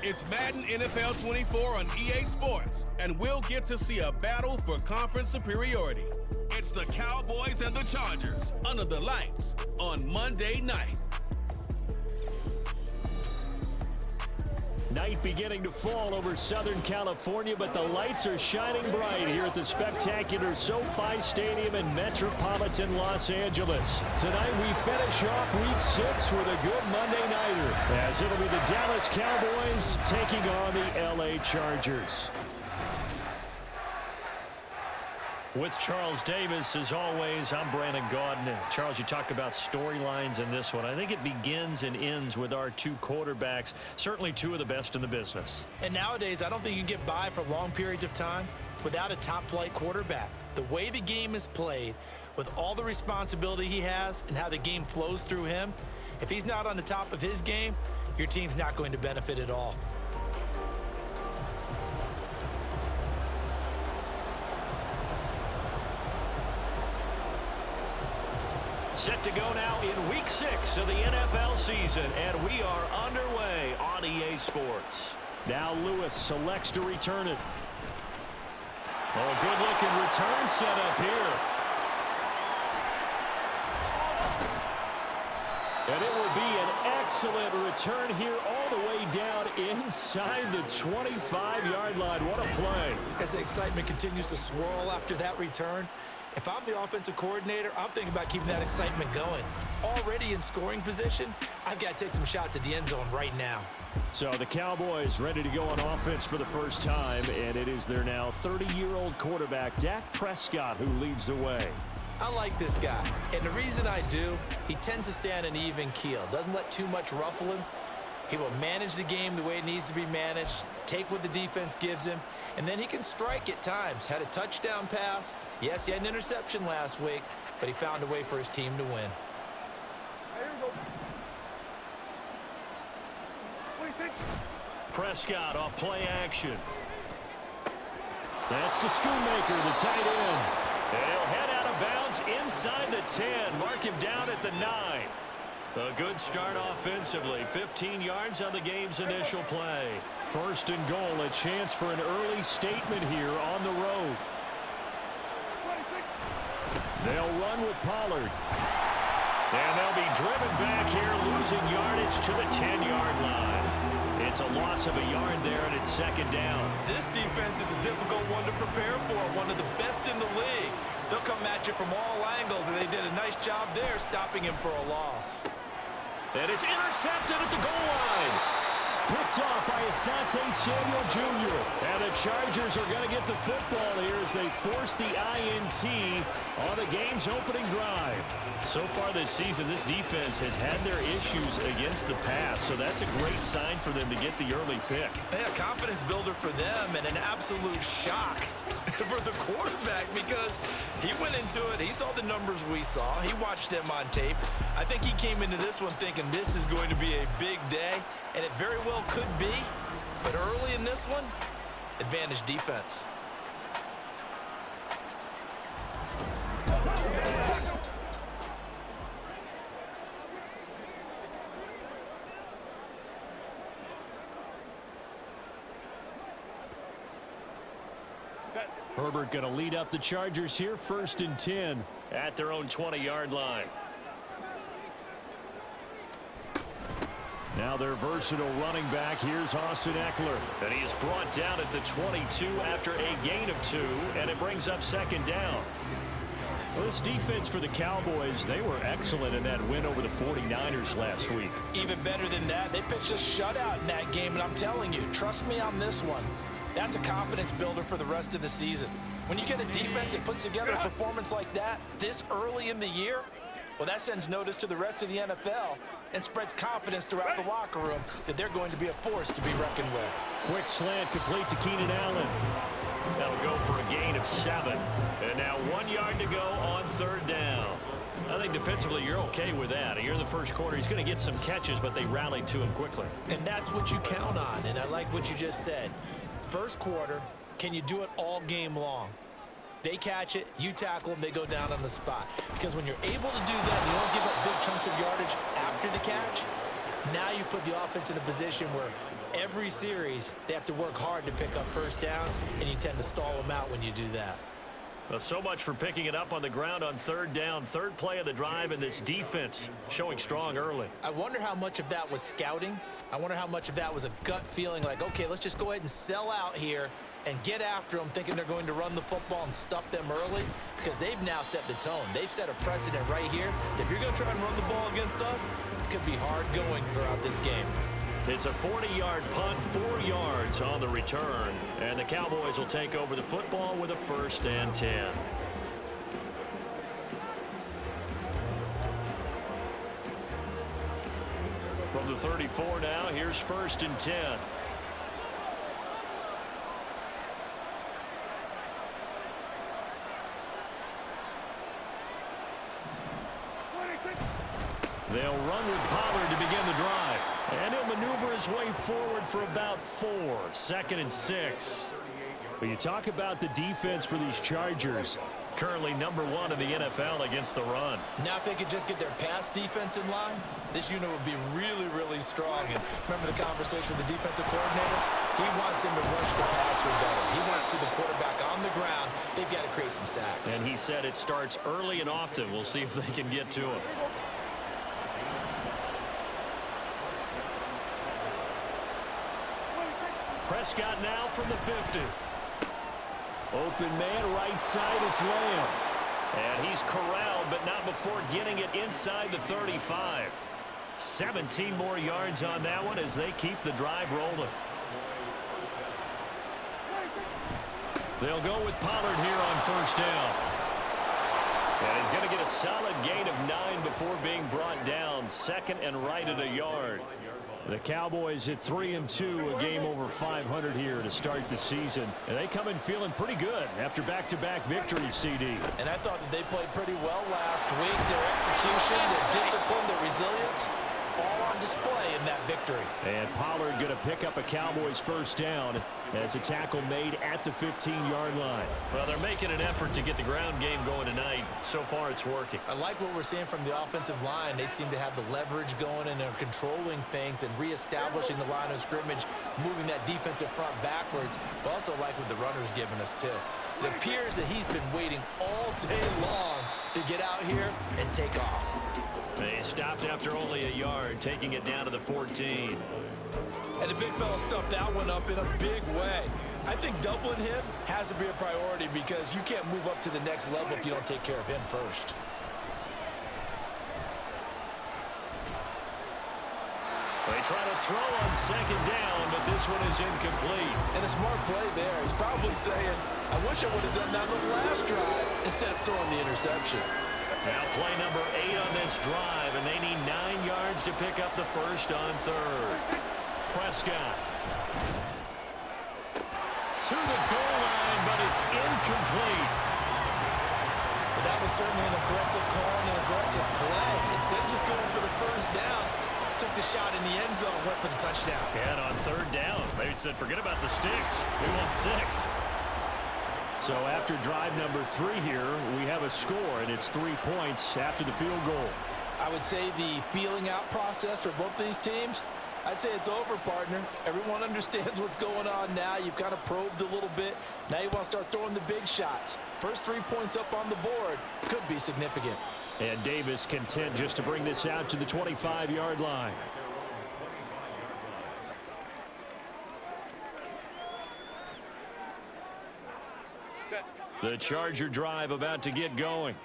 It's Madden NFL 24 on EA Sports, and we'll get to see a battle for conference superiority. It's the Cowboys and the Chargers under the lights on Monday night. Night beginning to fall over Southern California, but the lights are shining bright here at the spectacular SoFi Stadium in metropolitan Los Angeles. Tonight we finish off Week 6 with a good Monday nighter, as it'll be the Dallas Cowboys taking on the LA Chargers. With Charles Davis, as always, I'm Brandon Gaudin. Charles, you talk about storylines in this one. I think it begins and ends with our two quarterbacks, certainly two of the best in the business. And nowadays, I don't think you can get by for long periods of time without a top-flight quarterback. The way the game is played, with all the responsibility he has and how the game flows through him, if he's not on the top of his game, your team's not going to benefit at all. Set to go now in Week 6 of the NFL season, and we are underway on EA Sports. Now Lewis selects to return it. Oh, good-looking return set up here. And it will be an excellent return here all the way down inside the 25-yard line. What a play. As the excitement continues to swirl after that return, if I'm the offensive coordinator, I'm thinking about keeping that excitement going. Already in scoring position, I've got to take some shots at the end zone right now. So the Cowboys ready to go on offense for the first time, and it is their now 30-year-old quarterback, Dak Prescott, who leads the way. I like this guy, and the reason I do, he tends to stay on an even keel, doesn't let too much ruffle him. He will manage the game the way it needs to be managed, take what the defense gives him, and then he can strike at times. Had a touchdown pass. Yes, he had an interception last week, but he found a way for his team to win. Prescott off play action. That's to Schoonmaker, the tight end. And he'll head out of bounds inside the 10. Mark him down at the 9. A good start offensively. 15 yards on the game's initial play. First and goal, a chance for an early statement here on the road. They'll run with Pollard. And they'll be driven back here, losing yardage to the 10-yard line. It's a loss of a yard there, and it's second down. This defense is a difficult one to prepare for, one of the best in the league. They'll come at you from all angles, and they did a nice job there stopping him for a loss. And it's intercepted at the goal line. Picked off by Asante Samuel Jr. And the Chargers are going to get the football here as they force the INT on the game's opening drive. So far this season, this defense has had their issues against the pass, so that's a great sign for them to get the early pick. Yeah, confidence builder for them and an absolute shock for the quarterback because he went into it. He saw the numbers we saw. He watched them on tape. I think he came into this one thinking this is going to be a big day, and it very well could be. But early in this one, advantage defense. Herbert going to lead up the Chargers here, 1st and 10 at their own 20-yard line. Now their versatile running back, here's Austin Eckler. And he is brought down at the 22 after a gain of 2, and it brings up second down. Well, this defense for the Cowboys, they were excellent in that win over the 49ers last week. Even better than that, they pitched a shutout in that game, and I'm telling you, trust me on this one. That's a confidence builder for the rest of the season. When you get a defense that puts together a performance like that this early in the year, well, that sends notice to the rest of the NFL and spreads confidence throughout the locker room that they're going to be a force to be reckoned with. Quick slant complete to Keenan Allen. That'll go for a gain of 7. And now 1 yard to go on 3rd down. I think defensively you're okay with that. Here in the first quarter, he's going to get some catches, but they rallied to him quickly. And that's what you count on, and I like what you just said. First quarter, can you do it all game long? They catch it, you tackle them, they go down on the spot. Because when you're able to do that, you don't give up big chunks of yardage after the catch, now you put the offense in a position where Every series, they have to work hard to pick up first downs, and you tend to stall them out when you do that. Well, so much for picking it up on the ground on third down. Third play of the drive, and this defense showing strong early. I wonder how much of that was scouting. I wonder how much of that was a gut feeling like, okay, let's just go ahead and sell out here and get after them, thinking they're going to run the football and stuff them early, because they've now set the tone. They've set a precedent right here that if you're going to try and run the ball against us, it could be hard going throughout this game. It's a 40-yard punt, 4 yards on the return, and the Cowboys will take over the football with a 1st and 10. From the 34 now, here's 1st and 10. They'll run with Pollard to begin the drive. And he'll maneuver his way forward for about 4. 2nd and 6. But you talk about the defense for these Chargers. Currently number 1 in the NFL against the run. Now if they could just get their pass defense in line, this unit would be really, really strong. And remember the conversation with the defensive coordinator? He wants him to rush the passer better. He wants to see the quarterback on the ground. They've got to create some sacks. And he said it starts early and often. We'll see if they can get to him. Prescott now from the 50. Open man, right side, it's Lamb. And he's corralled, but not before getting it inside the 35. 17 more yards on that one as they keep the drive rolling. They'll go with Pollard here on 1st down. And he's going to get a solid gain of 9 before being brought down. 2nd and right at a yard. The Cowboys at 3-2, a game over 500 here to start the season. And they come in feeling pretty good after back-to-back victories, CD. And I thought that they played pretty well last week. Their execution, their discipline, their resilience, all on display in that victory. And Pollard going to pick up a Cowboys 1st down as a tackle made at the 15-yard line. Well, they're making an effort to get the ground game going tonight. So far, it's working. I like what we're seeing from the offensive line. They seem to have the leverage going, and they're controlling things and reestablishing the line of scrimmage, moving that defensive front backwards, but also like what the runner's giving us, too. It appears that he's been waiting all day long to get out here and take off. They stopped after only a yard, taking it down to the 14. And the big fella stuffed that one up in a big way. I think doubling him has to be a priority because you can't move up to the next level if you don't take care of him first. They try to throw on 2nd down, but this one is incomplete. And a smart play there. He's probably saying, I wish I would have done that on the last drive instead of throwing the interception. Now play number 8 on this drive, and they need 9 yards to pick up the 1st on 3rd. Prescott to the goal line, but it's incomplete. But that was certainly an aggressive call and an aggressive play. Instead of just going for the 1st down, took the shot in the end zone, went for the touchdown. And on 3rd down, they said, forget about the sticks. We want 6. So after drive number 3 here, we have a score, and it's 3 points after the field goal. I would say the feeling out process for both these teams, I'd say it's over, partner. Everyone understands what's going on now. You've kind of probed a little bit. Now you want to start throwing the big shots. First 3 points up on the board could be significant. And Davis content just to bring this out to the 25-yard line. The Charger drive about to get going.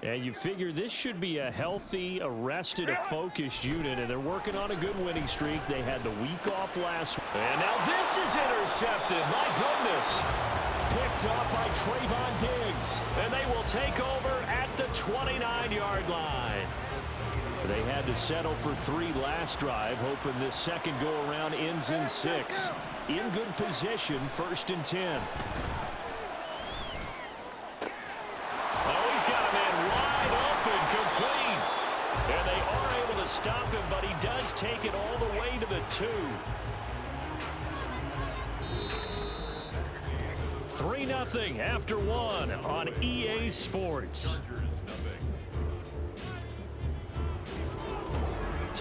And you figure this should be a healthy, arrested, a focused unit, and they're working on a good winning streak. They had the week off last week. And now this is intercepted. My goodness. Picked up by Trayvon Diggs. And they will take over at the 29-yard line. They had to settle for 3 last drive, hoping this second go-around ends in 6. In good position, 1st and 10. And they are able to stop him, but he does take it all the way to the 2. 3-0 after 1 on EA Sports.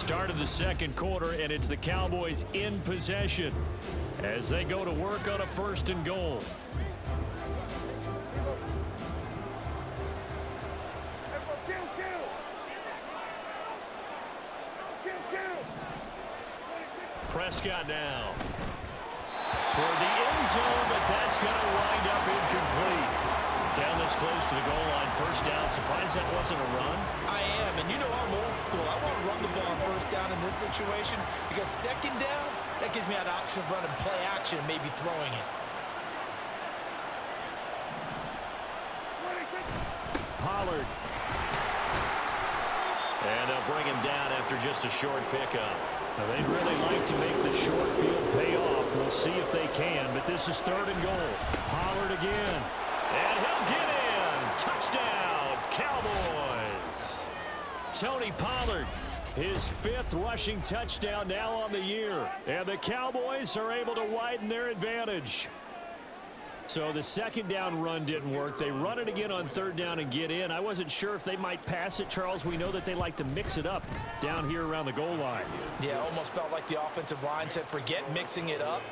Start of the second quarter, and it's the Cowboys in possession as they go to work on a 1st and goal. Prescott now toward the end zone, but that's going to wind up incomplete. Down this close to the goal line, 1st down. Surprised that wasn't a run? I am, and you know I'm old school. I want to run the ball on 1st down in this situation because 2nd down, that gives me an option of running play action and maybe throwing it. Pollard. And they'll bring him down after just a short pickup. Now, they'd really like to make the short field pay off. We'll see if they can, but this is 3rd and goal. Pollard again. And he'll get in. Touchdown, Cowboys. Tony Pollard, his 5th rushing touchdown now on the year. And the Cowboys are able to widen their advantage. So the 2nd down run didn't work. They run it again on 3rd down and get in. I wasn't sure if they might pass it, Charles. We know that they like to mix it up down here around the goal line. Yeah, almost felt like the offensive line said, forget mixing it up.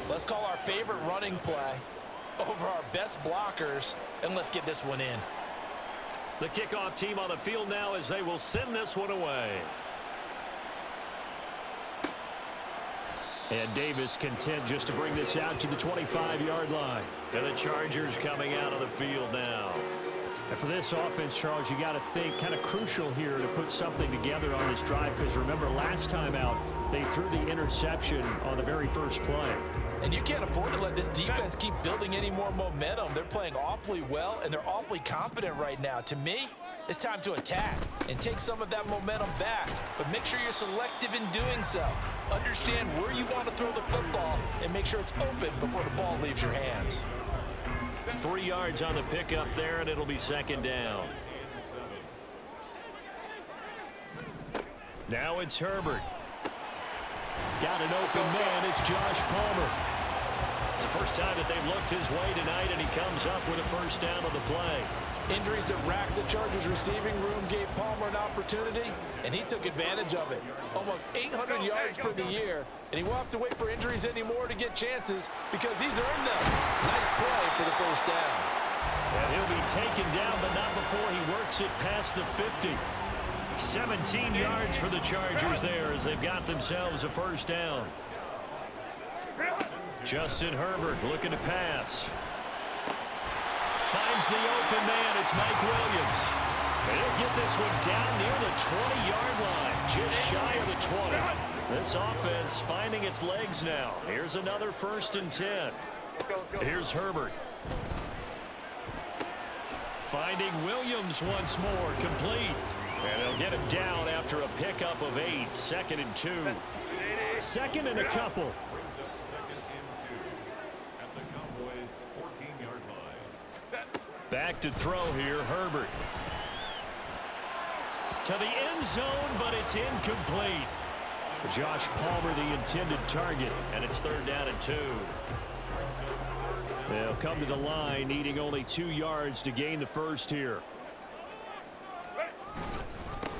Let's call our favorite running play over our best blockers, and let's get this one in. The kickoff team on the field now as they will send this one away. And Davis content just to bring this out to the 25-yard line. And the Chargers coming out of the field now. And for this offense, Charles, you got to think kind of crucial here to put something together on this drive, because remember last time out they threw the interception on the very first play. And you can't afford to let this defense keep building any more momentum. They're playing awfully well, and they're awfully confident right now. To me, it's time to attack and take some of that momentum back, but make sure you're selective in doing so. Understand where you want to throw the football and make sure it's open before the ball leaves your hands. 3 yards on the pickup there, and it'll be 2nd down. Now it's Herbert. Got an open man. It's Josh Palmer. It's the first time that they've looked his way tonight, and he comes up with a 1st down on the play. Injuries that racked the Chargers receiving room gave Palmer an opportunity, and he took advantage of it. Almost 800 yards for the year, and he won't have to wait for injuries anymore to get chances because he's earned them. Nice play for the 1st down. And he'll be taken down, but not before he works it past the 50. 17 yards for the Chargers there as they've got themselves a 1st down. Justin Herbert looking to pass. Finds the open man. It's Mike Williams. And he'll get this one down near the 20-yard line, just shy of the 20. This offense finding its legs now. Here's another 1st and 10. Here's Herbert. Finding Williams once more, complete. And they'll get him down after a pickup of 8. 2nd and 2. 2nd and a couple. Back to throw here, Herbert. To the end zone, but it's incomplete. Josh Palmer, the intended target, and it's 3rd down and 2. They'll come to the line, needing only 2 yards to gain the 1st here.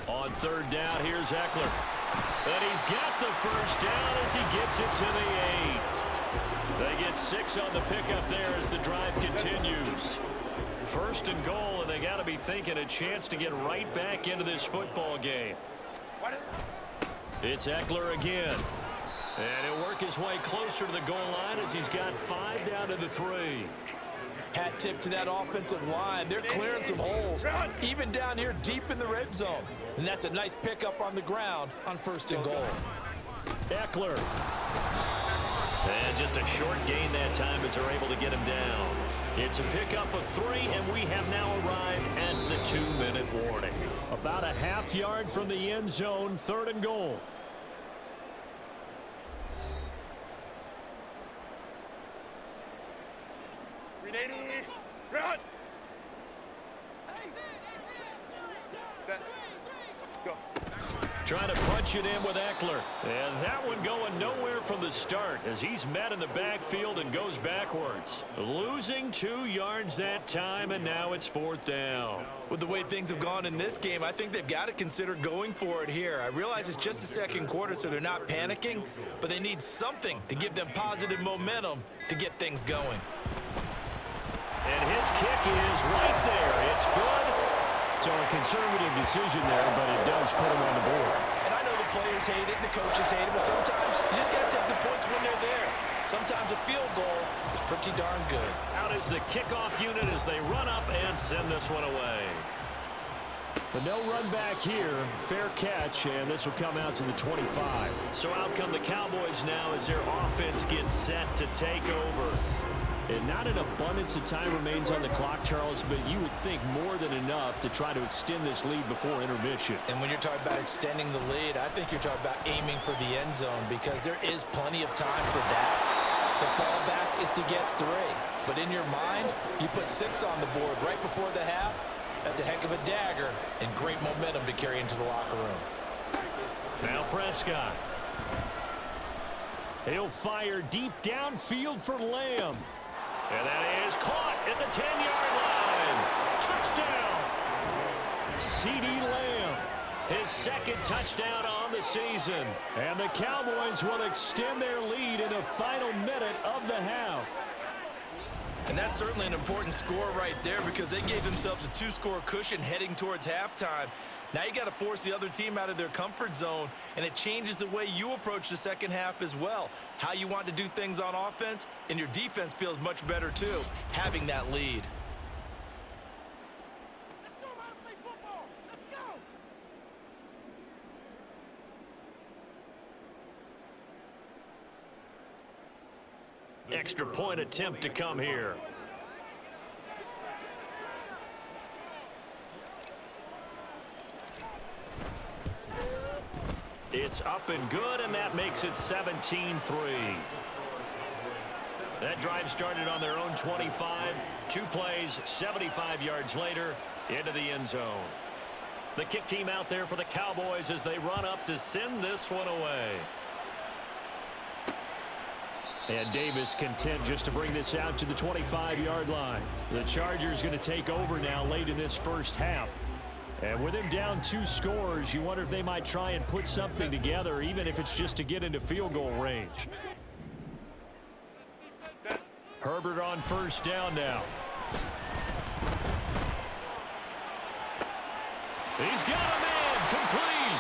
On 3rd down, here's Eckler. And he's got the 1st down as he gets it to the 8. They get 6 on the pickup there as the drive continues. 1st and goal, and they got to be thinking a chance to get right back into this football game. It's Eckler again. And he'll work his way closer to the goal line as he's got 5 down to the 3. Hat tip to that offensive line. They're clearing some holes, even down here deep in the red zone. And that's a nice pickup on the ground on 1st and goal. Eckler. And just a short gain that time as they're able to get him down. It's a pickup of 3, and we have now arrived at the 2-minute warning. About a half yard from the end zone, 3rd and goal. Run! Set. Go. Trying to punch it in with Eckler. And that one going nowhere from the start as he's met in the backfield and goes backwards. Losing 2 yards that time, and now it's 4th down. With the way things have gone in this game, I think they've got to consider going for it here. I realize it's just the second quarter, so they're not panicking, but they need something to give them positive momentum to get things going. And his kick is right there. It's good. So a conservative decision there, but it does put him on the board. And I know the players hate it and the coaches hate it, but sometimes you just got to take the points when they're there. Sometimes a field goal is pretty darn good. Out is the kickoff unit as they run up and send this one away. But no run back here. Fair catch, and this will come out to the 25. So out come the Cowboys now as their offense gets set to take over. And not an abundance of time remains on the clock, Charles, but you would think more than enough to try to extend this lead before intermission. And when you're talking about extending the lead, I think you're talking about aiming for the end zone because there is plenty of time for that. The fallback is to get 3. But in your mind, you put 6 on the board right before the half. That's a heck of a dagger and great momentum to carry into the locker room. Now Prescott. He'll fire deep downfield for Lamb. And that is caught at the 10-yard line. Touchdown. CeeDee Lamb, his 2nd touchdown on the season. And the Cowboys will extend their lead in the final minute of the half. And that's certainly an important score right there because they gave themselves a 2-score cushion heading towards halftime. Now you got to force the other team out of their comfort zone, and it changes the way you approach the second half as well. How you want to do things on offense, and your defense feels much better too, having that lead. Let's show them how to play football. Let's go. Extra point attempt to come here. It's up and good, and that makes it 17-3. That drive started on their own 25. 2 plays, 75 yards later, into the end zone. The kick team out there for the Cowboys as they run up to send this one away. And Davis content just to bring this out to the 25-yard line. The Chargers going to take over now late in this first half. And with him down 2 scores, you wonder if they might try and put something together, even if it's just to get into field goal range. Herbert on first down now. He's got a man complete.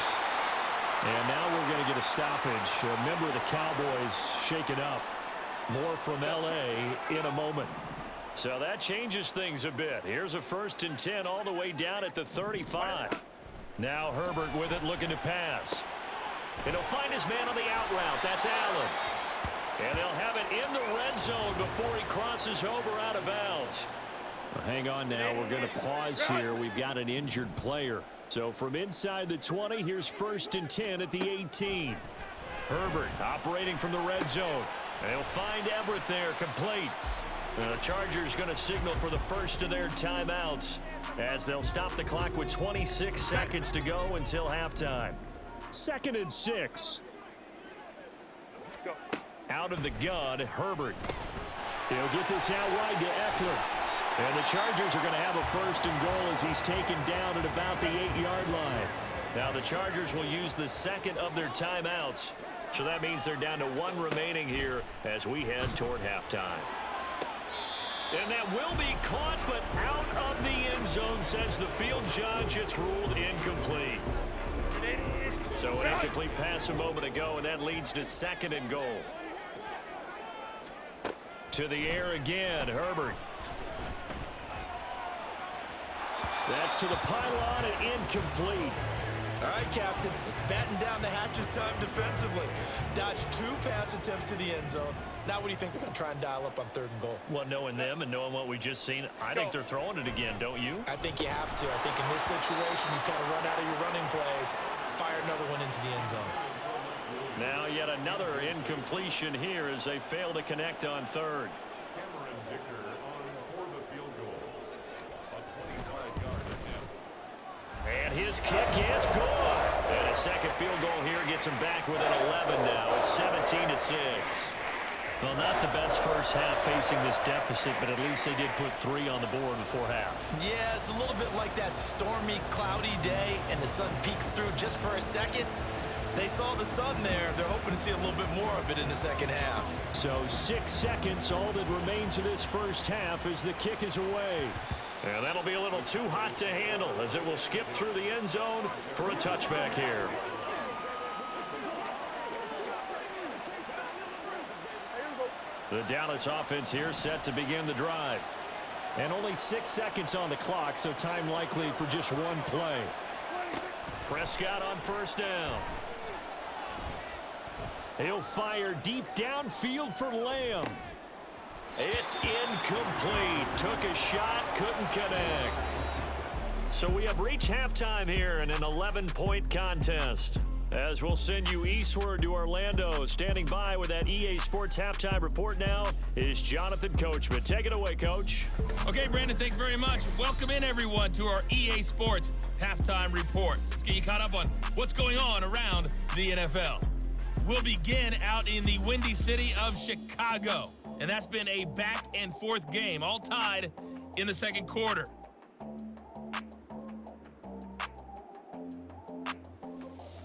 And now we're going to get a stoppage. A member of the Cowboys shaken up. More from L.A. in a moment. So that changes things a bit. Here's a 1st and 10 all the way down at the 35. Now Herbert with it looking to pass. And he'll find his man on the out route. That's Allen. And they'll have it in the red zone before he crosses over out of bounds. Well, hang on now. We're going to pause here. We've got an injured player. So from inside the 20, here's 1st and 10 at the 18. Herbert operating from the red zone. And he'll find Everett there, complete. The Chargers going to signal for the first of their timeouts as they'll stop the clock with 26 seconds to go until halftime. 2nd and 6. Out of the gun, Herbert. He'll get this out wide to Eckler. And the Chargers are going to have a 1st and goal as he's taken down at about the 8-yard line. Now the Chargers will use the 2nd of their timeouts. So that means they're down to 1 remaining here as we head toward halftime. And that will be caught, but out of the end zone, says the field judge. It's ruled incomplete. So an incomplete pass a moment ago, and that leads to 2nd and goal. To the air again, Herbert. That's to the pylon and incomplete. All right, Captain, it's batten down the hatches time defensively. Dodged 2 pass attempts to the end zone. Now what do you think they're going to try and dial up on 3rd and goal? Well, knowing them and knowing what we just seen, I think they're throwing it again, don't you? I think you have to. I think in this situation, you kind of run out of your running plays, fire another one into the end zone. Now yet another incompletion here as they fail to connect on 3rd. And his kick is good. And a second field goal here gets them back within 11 now. It's 17-6. Well, not the best first half facing this deficit, but at least they did put 3 on the board before half. Yeah, it's a little bit like that stormy, cloudy day, and the sun peeks through just for a second. They saw the sun there. They're hoping to see a little bit more of it in the second half. So 6 seconds, all that remains of this first half as the kick is away. And that'll be a little too hot to handle as it will skip through the end zone for a touchback here. The Dallas offense here set to begin the drive. And only 6 seconds on the clock, so time likely for just one play. Prescott on first down. He'll fire deep downfield for Lamb. It's incomplete. Took a shot, couldn't connect. So we have reached halftime here in an 11-point contest. As we'll send you eastward to Orlando. Standing by with that EA Sports halftime report now is Jonathan Coachman. Take it away, Coach. Okay, Brandon, thanks very much. Welcome in, everyone, to our EA Sports halftime report. Let's get you caught up on what's going on around the NFL. We'll begin out in the windy city of Chicago. And that's been a back-and-forth game, all tied in the second quarter.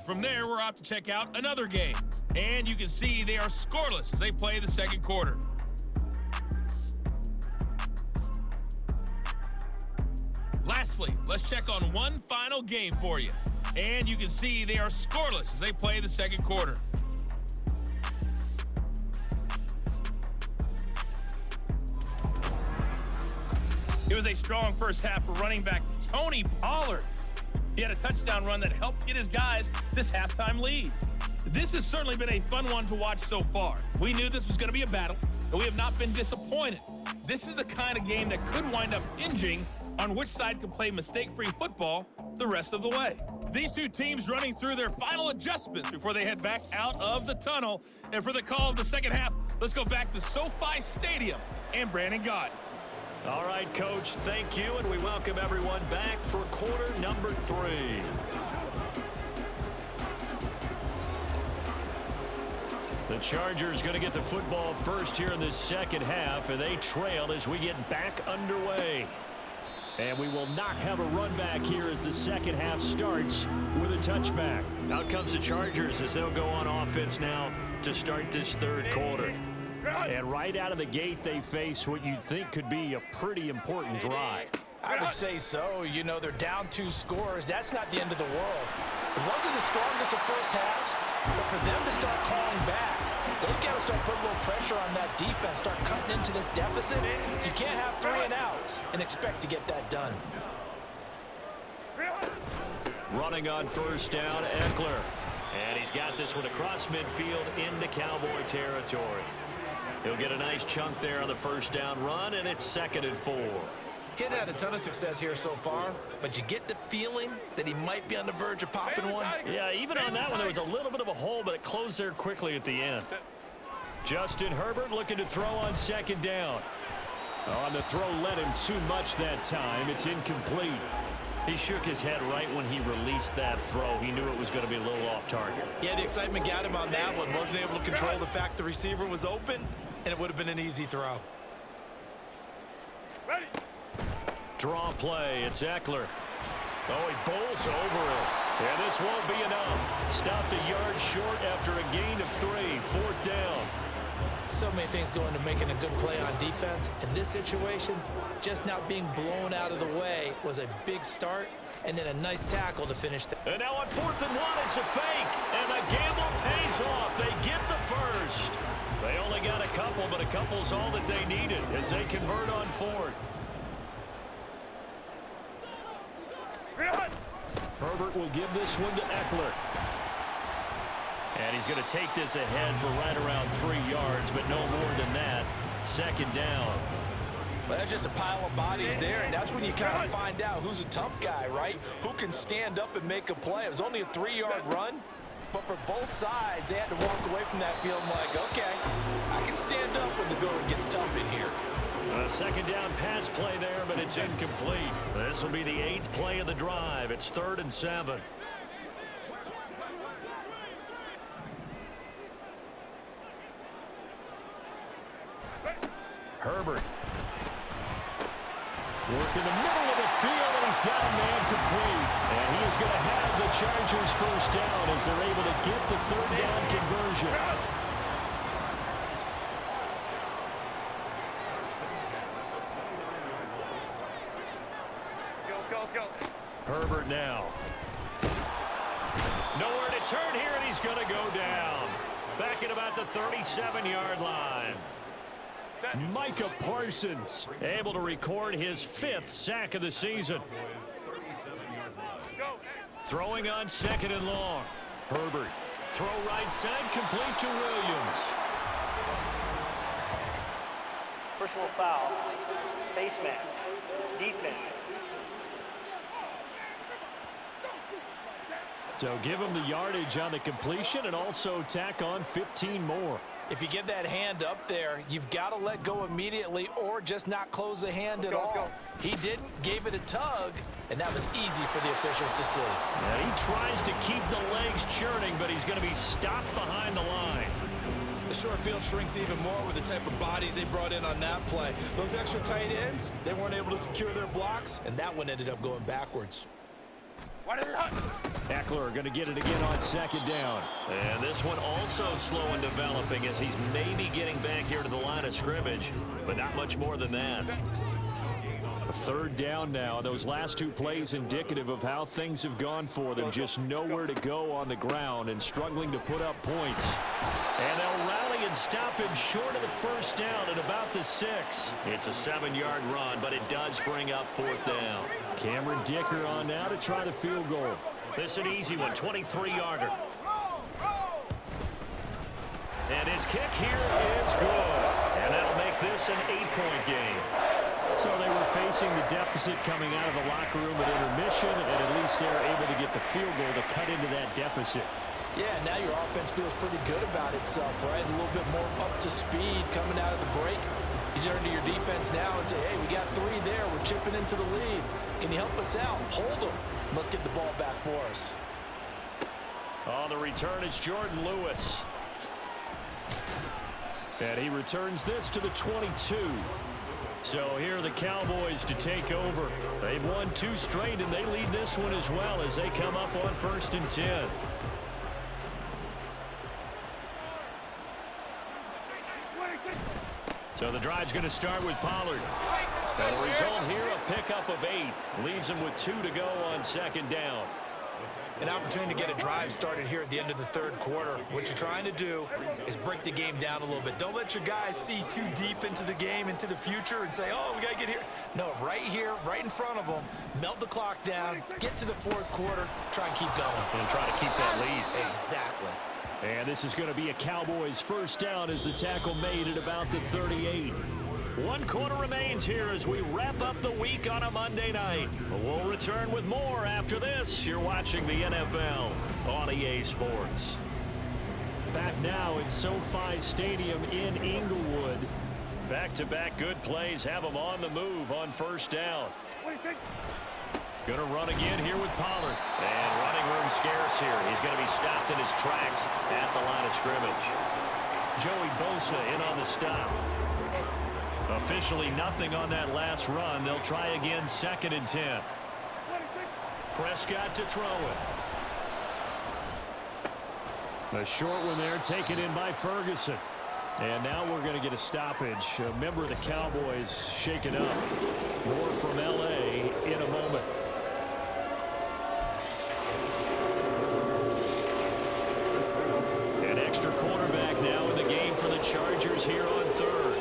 From there, we're off to check out another game. And you can see they are scoreless as they play the second quarter. Lastly, let's check on one final game for you. And you can see they are scoreless as they play the second quarter. It was a strong first half for running back Tony Pollard. He had a touchdown run that helped get his guys this halftime lead. This has certainly been a fun one to watch so far. We knew this was going to be a battle, and we have not been disappointed. This is the kind of game that could wind up hinging on which side can play mistake-free football the rest of the way. These two teams running through their final adjustments before they head back out of the tunnel. And for the call of the second half, let's go back to SoFi Stadium and Brandon Gott. All right, Coach, thank you, and we welcome everyone back for quarter number 3. The Chargers going to get the football first here in this second half, and they trail as we get back underway. And we will not have a run back here as the second half starts with a touchback. Out comes the Chargers as they'll go on offense now to start this third quarter. And right out of the gate, they face what you'd think could be a pretty important drive. I would say so. You know, they're down 2 scores. That's not the end of the world. It wasn't the strongest of first halves, but for them to start calling back, they've got to start putting a little pressure on that defense, start cutting into this deficit. You can't have 3 and outs and expect to get that done. Running on first down, Eckler. And he's got this one across midfield into Cowboy territory. He'll get a nice chunk there on the first down run, and it's 2nd and 4. He hadn't had a ton of success here so far, but you get the feeling that he might be on the verge of popping one. Yeah, even on that one, there was a little bit of a hole, but it closed there quickly at the end. Justin Herbert looking to throw on second down. On the throw led him too much that time. It's incomplete. He shook his head right when he released that throw. He knew it was going to be a little off target. Yeah, the excitement got him on that one. Wasn't able to control the fact the receiver was open, and it would have been an easy throw. Ready. Draw play. It's Eckler. Oh, he bowls over it. And this won't be enough. Stopped a yard short after a gain of 3. 4th down. So many things go into making a good play on defense. In this situation, just not being blown out of the way was a big start, and then a nice tackle to finish. And now on 4th and 1, it's a fake. And the gamble pays off. They get the first. They only got a couple, but a couple's all that they needed as they convert on 4th. Herbert will give this one to Eckler. And he's going to take this ahead for right around 3 yards, but no more than that. 2nd down. Well, that's just a pile of bodies there, and that's when you kind of find out who's a tough guy, right? Who can stand up and make a play. It was only a 3-yard run, but for both sides, they had to walk away from that feeling like, okay, I can stand up when the going gets tough in here. A 2nd down pass play there, but it's incomplete. This will be the 8th play of the drive. It's 3rd and 7. Herbert. Working the middle of the field, and he's got a man complete. And he is going to have the Chargers first down as they're able to get the third down conversion. Herbert now. Nowhere to turn here, and he's going to go down. Back at about the 37-yard line. Micah Parsons able to record his 5th sack of the season. Throwing on 2nd and long. Herbert. Throw right side, complete to Williams. Personal foul. Face mask. Defense. So give him the yardage on the completion and also tack on 15 more. If you get that hand up there, you've got to let go immediately or just not close the hand at all. He didn't, gave it a tug, and that was easy for the officials to see. Yeah, he tries to keep the legs churning, but he's going to be stopped behind the line. The short field shrinks even more with the type of bodies they brought in on that play. Those extra tight ends, they weren't able to secure their blocks, and that one ended up going backwards. Eckler going to get it again on 2nd down. And this one also slow in developing as he's maybe getting back here to the line of scrimmage, but not much more than that. A 3rd down now. Those last 2 plays indicative of how things have gone for them. Just nowhere to go on the ground and struggling to put up points. And they'll rally and stop him short of the 1st down at about the 6. It's a 7-yard run, but it does bring up 4th down. Cameron Dicker on now to try the field goal. This is an easy one, 23-yarder. And his kick here is good. And that'll make this an 8-point game. So they were facing the deficit coming out of the locker room at intermission, and at least they're able to get the field goal to cut into that deficit. Yeah, now your offense feels pretty good about itself, right? A little bit more up to speed coming out of the break. You turn to your defense now and say, hey, we got 3 there. We're chipping into the lead. Can you help us out? Hold them. Let's get the ball back for us. On the return, it's Jordan Lewis. And he returns this to the 22. So here are the Cowboys to take over. They've won 2 straight, and they lead this one as well as they come up on 1st and 10. So the drive's going to start with Pollard. And the result here, a pickup of 8. Leaves him with 2 to go on 2nd down. An opportunity to get a drive started here at the end of the 3rd quarter. What you're trying to do is break the game down a little bit. Don't let your guys see too deep into the game, into the future, and say, oh, we got to get here. No, right here, right in front of them, melt the clock down, get to the 4th quarter, try and keep going. And try to keep that lead. Exactly. And this is going to be a Cowboys 1st down as the tackle made at about the 38. 1 quarter remains here as we wrap up the week on a Monday night. We'll return with more after this. You're watching the NFL on EA Sports. Back now at SoFi Stadium in Inglewood. Back-to-back good plays have them on the move on 1st down. Going to run again here with Pollard. And running room scarce here. He's going to be stopped in his tracks at the line of scrimmage. Joey Bosa in on the stop. Officially nothing on that last run. They'll try again 2nd and 10. Prescott to throw it. A short one there taken in by Ferguson. And now we're going to get a stoppage. A member of the Cowboys shaken up. More from L.A. in a moment. An extra cornerback now in the game for the Chargers here on 3rd.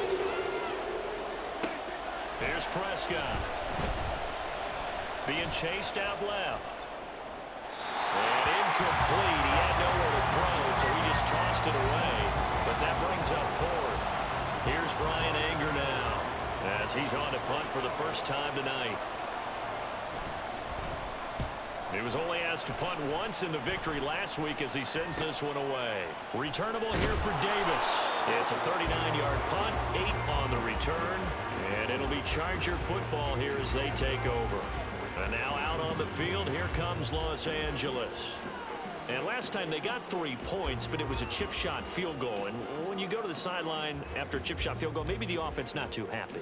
Here's Prescott. Being chased out left. And incomplete. He had nowhere to throw, so he just tossed it away. But that brings up 4th. Here's Brian Anger now as he's on to punt for the first time tonight. He was only asked to punt once in the victory last week as he sends this one away. Returnable here for Davis. It's a 39-yard punt, 8 on the return. And it'll be Charger football here as they take over. And now out on the field, here comes Los Angeles. And last time they got 3 points, but it was a chip shot field goal. And when you go to the sideline after a chip shot field goal, maybe the offense not too happy.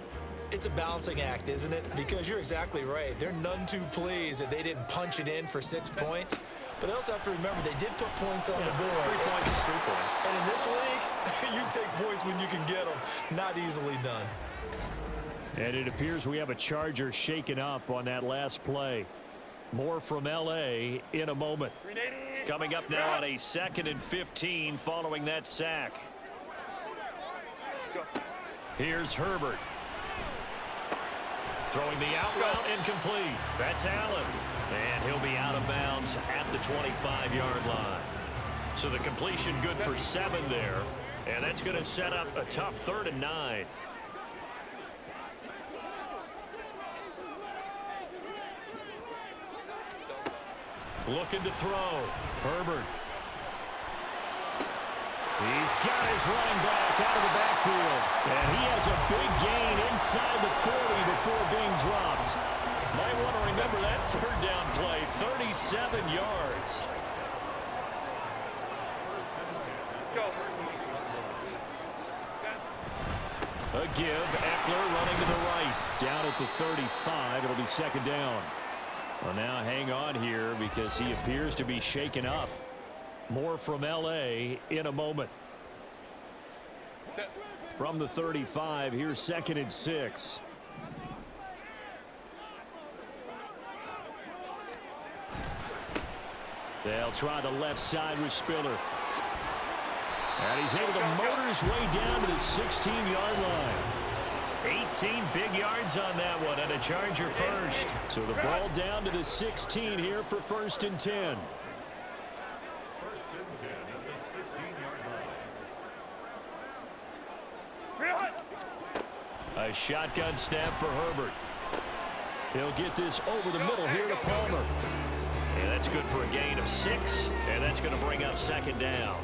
It's a balancing act, isn't it? Because you're exactly right. They're none too pleased that they didn't punch it in for 6 points. But they also have to remember they did put points on the board. 3 points is 3 points. And in this league, you take points when you can get them. Not easily done. And it appears we have a Charger shaken up on that last play. More from L.A. in a moment. Coming up now on a 2nd and 15 following that sack. Here's Herbert. Throwing the out route incomplete. That's Allen. And he'll be out of bounds at the 25-yard line. So the completion good for 7 there. And that's going to set up a tough 3rd and 9. Looking to throw. Herbert. He's got his running back out of the backfield. And he has a big gain inside the 40 before being dropped. Might want to remember that 3rd down play. 37 yards. A give. Eckler running to the right. Down at the 35. It'll be 2nd down. Well, now hang on here because he appears to be shaken up. More from L.A. in a moment. From the 35, here's 2nd and 6. They'll try the left side with Spiller. And he's able to motor his way down to the 16-yard line. 18 big yards on that one, and a Charger first. So the ball down to the 16 here for 1st and 10. 1st and 10 at the 16-yard line. A shotgun snap for Herbert. He'll get this over the middle here to Palmer. And that's good for a gain of 6, and that's going to bring up 2nd down.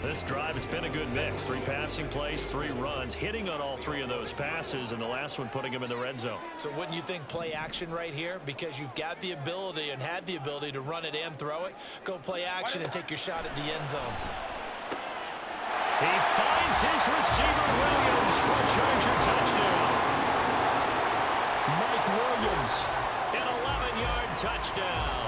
This drive, it's been a good mix. 3 passing plays, 3 runs, hitting on all 3 of those passes, and the last one putting him in the red zone. So wouldn't you think play action right here? Because you've got the ability and had the ability to run it and throw it. Go play action and take your shot at the end zone. He finds his receiver, Williams, for a Charger touchdown. Mike Williams, an 11-yard touchdown.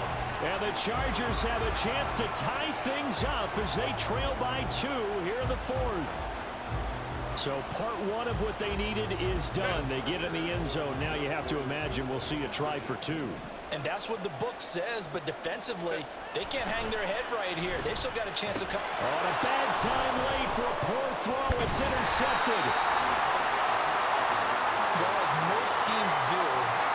And the Chargers have a chance to tie things up as they trail by 2 here in the 4th. So part 1 of what they needed is done. They get in the end zone. Now you have to imagine we'll see a try for 2. And that's what the book says, but defensively, they can't hang their head right here. They've still got a chance to come. On a bad time late for a poor throw. It's intercepted. Well, as most teams do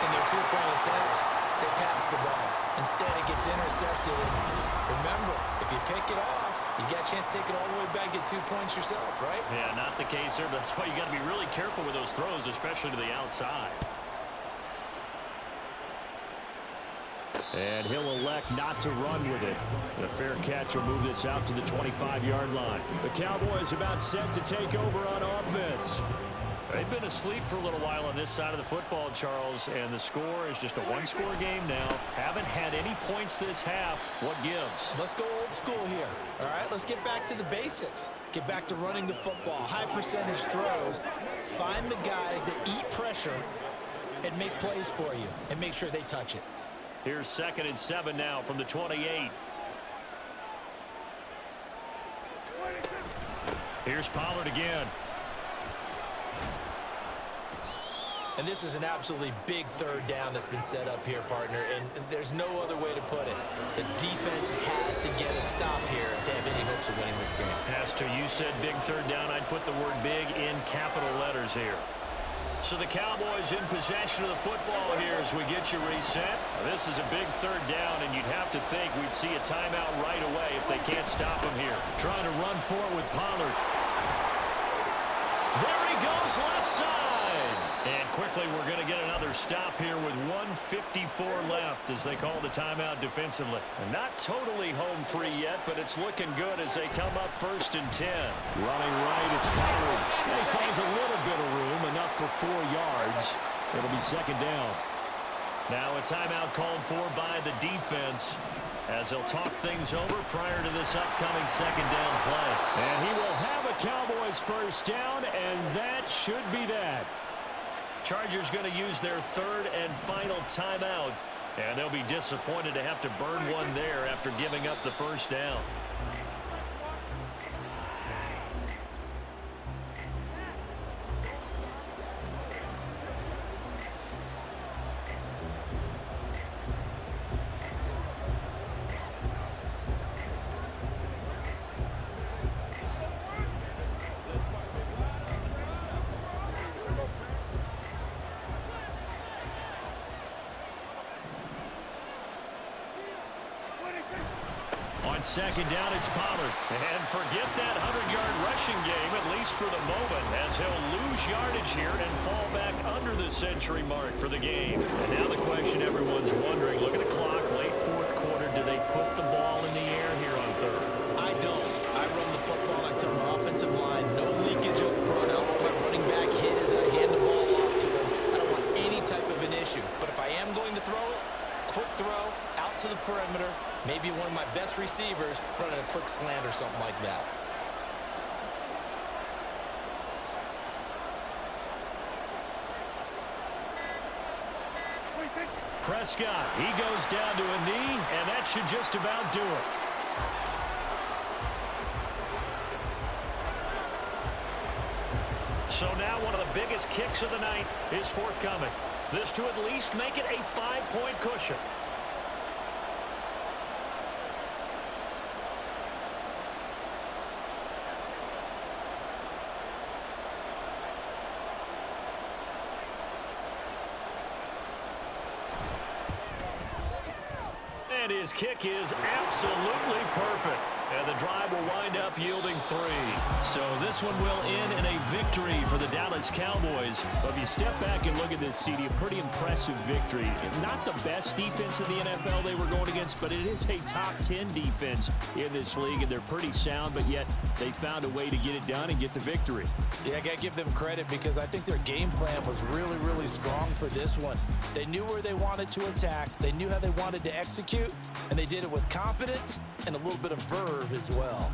in their 2-point attempt, they pass the ball. Instead, it gets intercepted. And remember, if you pick it off, you got a chance to take it all the way back, get 2 points yourself, right? Yeah, not the case here, but that's why you got to be really careful with those throws, especially to the outside. And he'll elect not to run with it. The fair catch will move this out to the 25-yard line. The Cowboys about set to take over on offense. They've been asleep for a little while on this side of the football, Charles, and the score is just a 1-score game now. Haven't had any points this half. What gives? Let's go old school here. All right, let's get back to the basics. Get back to running the football, high percentage throws. Find the guys that eat pressure and make plays for you and make sure they touch it. Here's 2nd and 7 now from the 28. Here's Pollard again. And this is an absolutely big 3rd down that's been set up here, partner, and there's no other way to put it. The defense has to get a stop here if they have any hopes of winning this game. Has to. You said big 3rd down. I'd put the word big in capital letters here. So the Cowboys in possession of the football here as we get you reset. This is a big 3rd down, and you'd have to think we'd see a timeout right away if they can't stop him here. Trying to run for it with Pollard. There he goes left side. And quickly we're going to get another stop here with 1:54 left as they call the timeout defensively. And not totally home free yet, but it's looking good as they come up 1st and 10. Running right, it's Pollard. He finds a little bit of room, enough for 4 yards. It'll be 2nd down. Now a timeout called for by the defense as they'll talk things over prior to this upcoming second down play. And he will have a Cowboys first down, and that should be that. Chargers going to use their third and final timeout, and they'll be disappointed to have to burn one there after giving up the first down. On second down, it's Pollard. And forget that 100-yard rushing game, at least for the moment, as he'll lose yardage here and fall back under the century mark for the game. And now the question everyone's wondering, look at the clock, late fourth quarter, do they put the ball in the air here on third? I don't. I run the football. I tell my offensive line, no leakage up front. I don't want my running back hit as I hand the ball off to him. I don't want any type of an issue. But if I am going to throw it, quick throw, out to the perimeter, maybe one of my best receivers running a quick slant or something like that. Prescott, he goes down to a knee, and that should just about do it. So now one of the biggest kicks of the night is forthcoming. This to at least make it a 5-point cushion. And his kick is absolutely perfect. And the drive will wind up yielding 3. So this one will end in a victory for the Dallas Cowboys. Well, if you step back and look at this, CD, a pretty impressive victory. Not the best defense in the NFL they were going against, but it is a top 10 defense in this league, and they're pretty sound, but yet they found a way to get it done and get the victory. Yeah, I got to give them credit because I think their game plan was really, really strong for this one. They knew where they wanted to attack. They knew how they wanted to execute, and they did it with confidence and a little bit of verve as well.